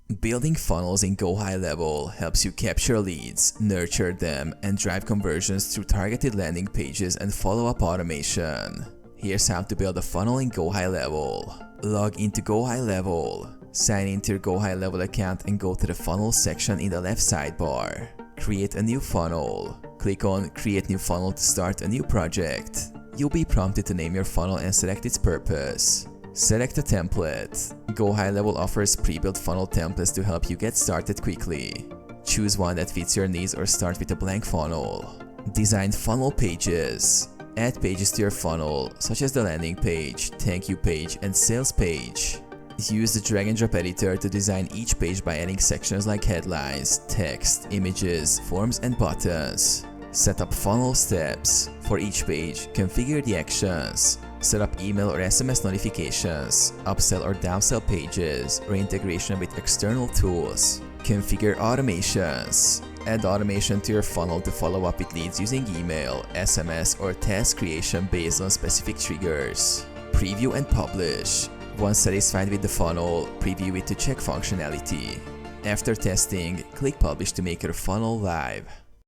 Building funnels in GoHighLevel helps you capture leads, nurture them, and drive conversions through targeted landing pages and follow-up automation. Here's how to build a funnel in GoHighLevel. Log into GoHighLevel. Sign into your GoHighLevel account and go to the funnel section in the left sidebar. Create a new funnel. Click on Create New Funnel to start a new project. You'll be prompted to name your funnel and select its purpose. Select a template. GoHighLevel offers pre-built funnel templates to help you get started quickly. Choose one that fits your needs or start with a blank funnel. Design funnel pages. Add pages to your funnel, such as the landing page, thank you page, and sales page. Use the drag and drop editor to design each page by adding sections like headlines, text, images, forms, and buttons. Set up funnel steps. For each page, configure the actions. Set up email or SMS notifications, upsell or downsell pages, or integration with external tools. Configure automations. Add automation to your funnel to follow up with leads using email, SMS, or task creation based on specific triggers. Preview and publish. Once satisfied with the funnel, preview it to check functionality. After testing, click Publish to make your funnel live.